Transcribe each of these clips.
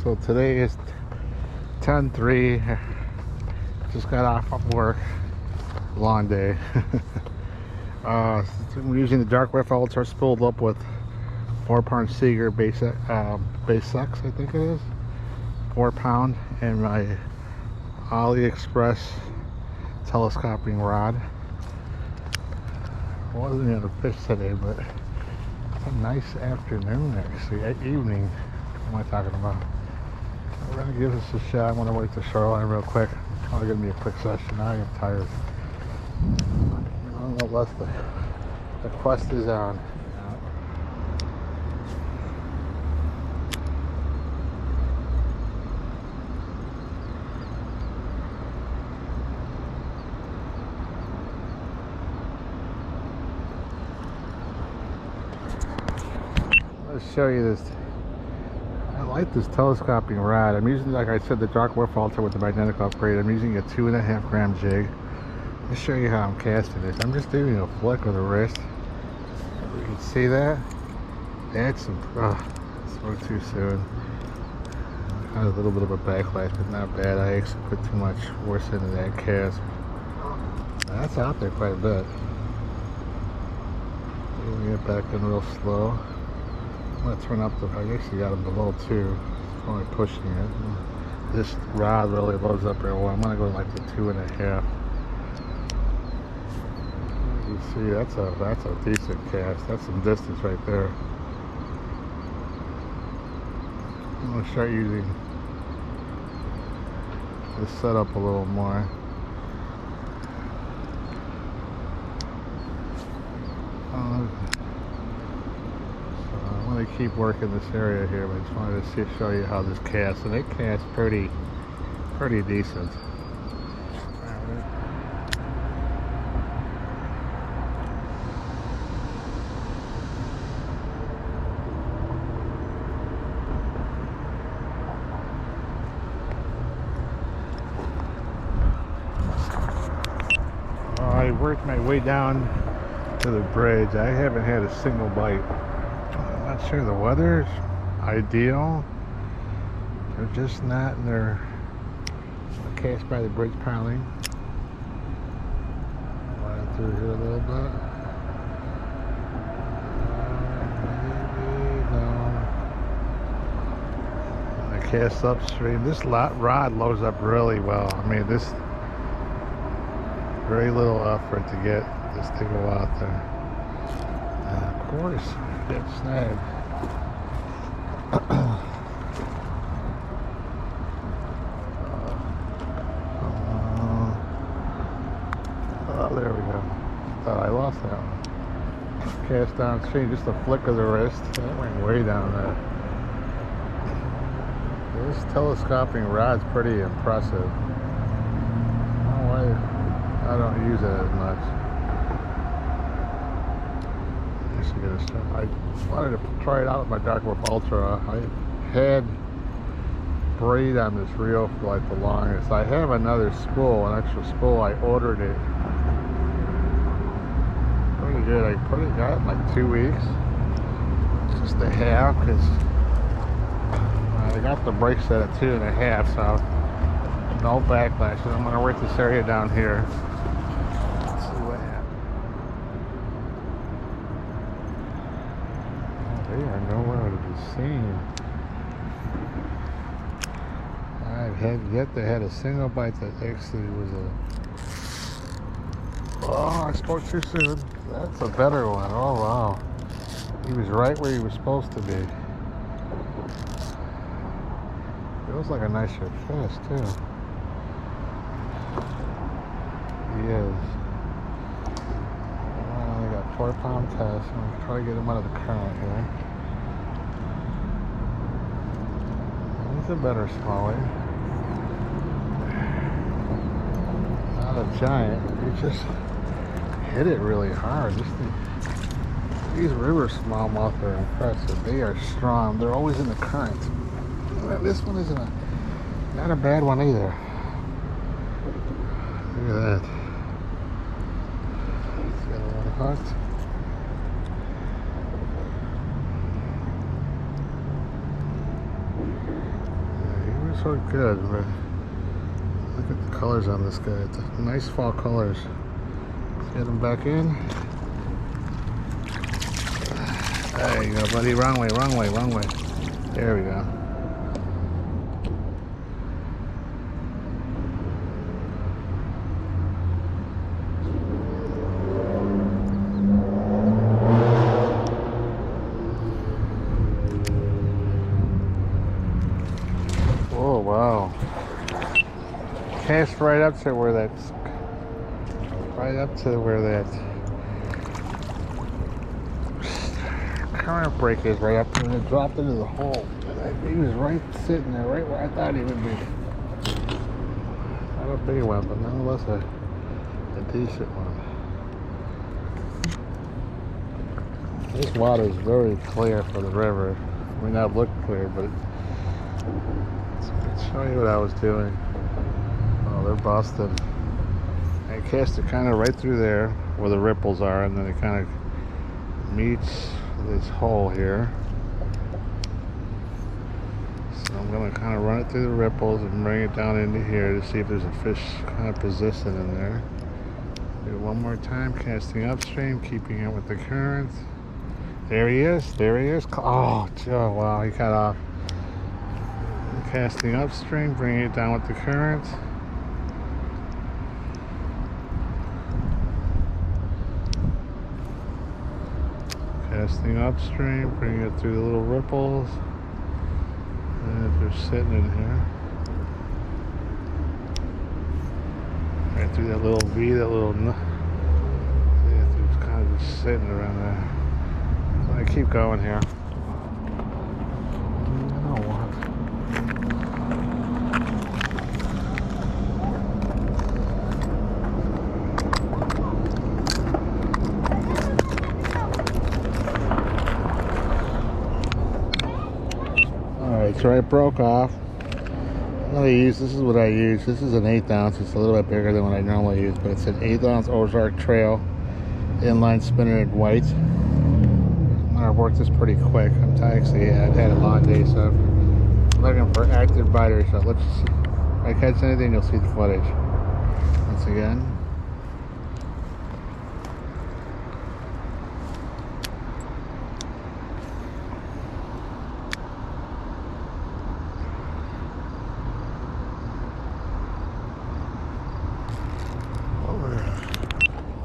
So today is 10/3. Just got off of work. Long day. We're using the dark wet filter spooled up with 4-pound Seaguar basix, I think it is. 4-pound, and my AliExpress telescoping rod. I wasn't gonna fish today, but it's a nice afternoon actually. Evening. What am I talking about? We're gonna give this a shot. I'm gonna wait to shoreline real quick. Probably gonna be a quick session. I am tired. Nonetheless, the quest is on. Let's show you this. I like this telescoping rod. I'm using, like I said, the dark wet filter with the magnetic upgrade. I'm using a 2.5 gram jig. Let's show you how I'm casting this. I'm just doing a flick of the wrist. You can see that. That's some. Spoke too soon. Had a little bit of a backlash, but not bad. I actually put too much force into that cast. That's out there quite a bit. We'll get back in real slow. I'm going to turn up the, I actually got it below 2. It's only pushing it. This rod really loads up real well. I'm going to go like the 2.5. You see, that's a decent cast. That's some distance right there. I'm going to start using this setup a little more. I'm going to keep working this area here, but I just wanted to show you how this casts, and it casts pretty decent. I worked my way down to the bridge. I haven't had a single bite. I'm not sure the weather's ideal. They're just not in their cast by the bridge piling. Right through here a little bit. Maybe no. I cast upstream. This rod loads up really well. I mean, this very little effort to get this to go out there. Of course, get snagged. Oh, there we go. Thought I lost that one. Cast downstream, just a flick of the wrist. That went way down there. This telescoping rod's pretty impressive. I don't use it as much. I wanted to try it out with my dark wet ultra. I had braid on this reel for like the longest. I have another spool, an extra spool. I ordered it. Pretty good. I probably got it in like 2 weeks. Just a half, because I got the brake set at 2.5, so no backlash. I'm gonna work this area down here. Let's see what happens. They are nowhere to be seen. I've yet to had a single bite that actually was a. Oh, I spoke too soon. That's a better one. Oh wow, he was right where he was supposed to be. Feels like a nice sharp fish too. He is. Well, I got 4-pound test. I'm going to try to get him out of the current here. He's a better smallie. Not a giant. He just hit it really hard. These river smallmouth are impressive. They are strong. They're always in the current. This one isn't not a bad one either. Look at that. Hooked. so good, but look at the colors on this guy. It's nice fall colors. Let's get him back in. There you go, buddy. Wrong way, wrong way, wrong way. There we go. Oh, wow. Cast right up to where that's... Right up to where that... current brake is, right up there, and it dropped into the hole. He was right sitting there, right where I thought he would be. Not a big one, but nonetheless a decent one. This water is very clear for the river. It may not look clear, but let's show you what I was doing. Oh, they're busted. I cast it kind of right through there where the ripples are, and then it kind of meets this hole here. So I'm going to kind of run it through the ripples and bring it down into here to see if there's a fish kind of positioned in there. Do it one more time, casting upstream, keeping it with the current. There he is, there he is. Oh, wow, he cut off. Casting upstream, bringing it down with the current. Casting upstream, bringing it through the little ripples. And they're sitting in here. Right through that little V, that little... See, it's kind of just sitting around there. So I keep going here. So I broke off. This is what I use. This is an 1/8 ounce. It's a little bit bigger than what I normally use, but it's an 1/8 ounce Ozark Trail inline spinner in white. I worked this pretty quick. I've had a long day, so I'm looking for active biters. So let's see. If I catch anything, you'll see the footage. Once again.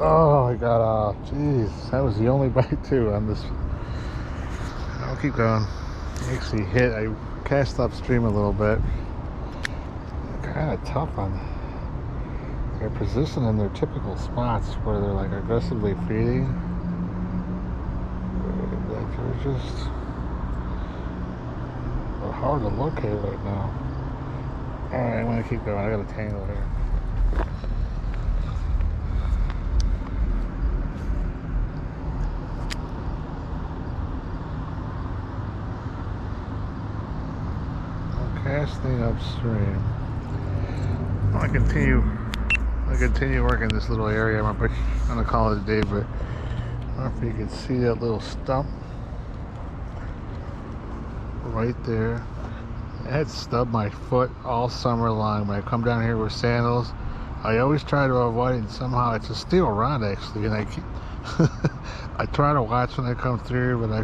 Oh, I got off. Jeez, that was the only bite too on this. I'll keep going. Actually hit. I cast upstream a little bit. Kind of tough on. They're positioned in their typical spots where they're like aggressively feeding. Like they're just hard to locate right now. All right, I'm gonna keep going. I got a tangle here. Casting upstream. I continue working this little area. I'm gonna call it a day, but I don't know if you can see that little stump right there. It had stubbed my foot all summer long. When I come down here with sandals, I always try to avoid it, and somehow it's a steel rod actually, and I keep I try to watch when I come through, but I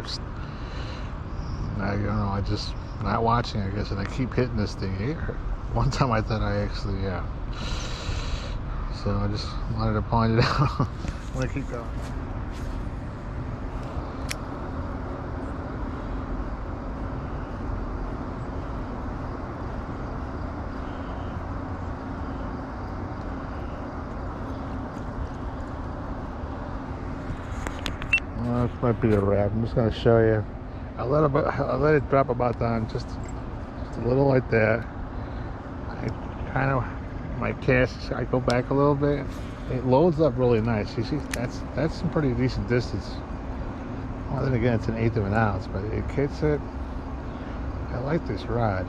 don't know, I just not watching, I guess, and I keep hitting this thing here. One time I thought I actually, so I just wanted to point it out. I'm gonna keep going. Well, this might be the wrap. I'm just gonna show you. I let it drop about down just a little like that. My cast, I go back a little bit. It loads up really nice. You see, that's some pretty decent distance. Well, then again, it's an 1/8 of an ounce, but it hits it. I like this rod.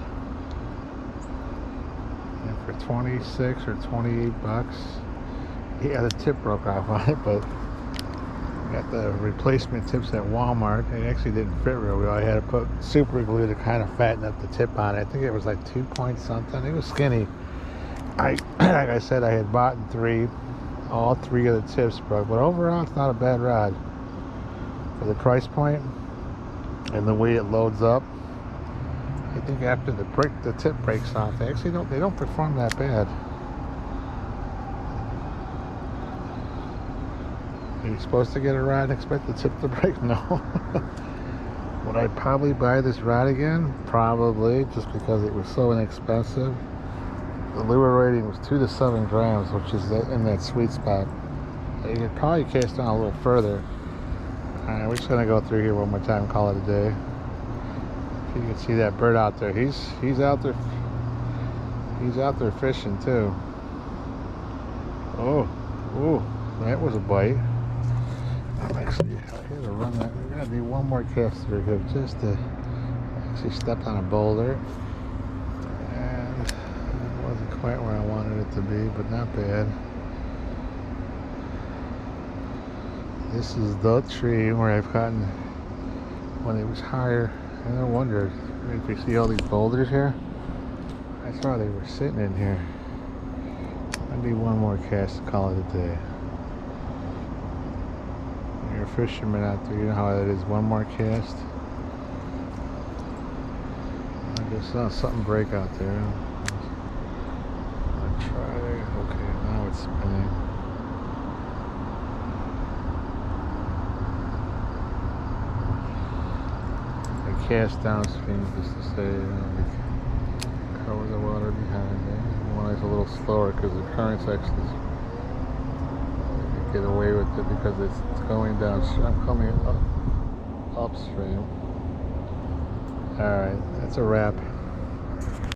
And for 26 or 28 bucks. Yeah, the tip broke off on it, but Got the replacement tips at Walmart. They actually didn't fit real well. I had to put super glue to kind of fatten up the tip on it. I think it was like 2 point something. It was skinny. Like I said, I had bought all three of the tips broke, but overall it's not a bad rod for the price point and the way it loads up. I think after the tip breaks off, they actually don't perform that bad. Are you supposed to get a rod and expect the tip to break? No. Would I probably buy this rod again? Probably, just because it was so inexpensive. The lure rating was 2 to 7 grams, which is in that sweet spot. You could probably cast on a little further. Alright, we're just gonna go through here one more time and call it a day. If you can see that bird out there, he's out there. He's out there fishing too. Oh, that was a bite. I'm actually here to run that. We're gonna do one more cast through here just to actually step on a boulder. And it wasn't quite where I wanted it to be, but not bad. This is the tree where I've gotten when it was higher. I no wonder if you see all these boulders here. I saw they were sitting in here. Maybe one more cast to call it a day. You're a fisherman out there, you know how that is. One more cast. I just saw something break out there. I'll try. Okay, now it's spinning. I cast downstream just to say, cover the water behind me. One is a little slower because the current's actually get away with it because it's going downstream. I'm coming upstream. Alright, that's a wrap.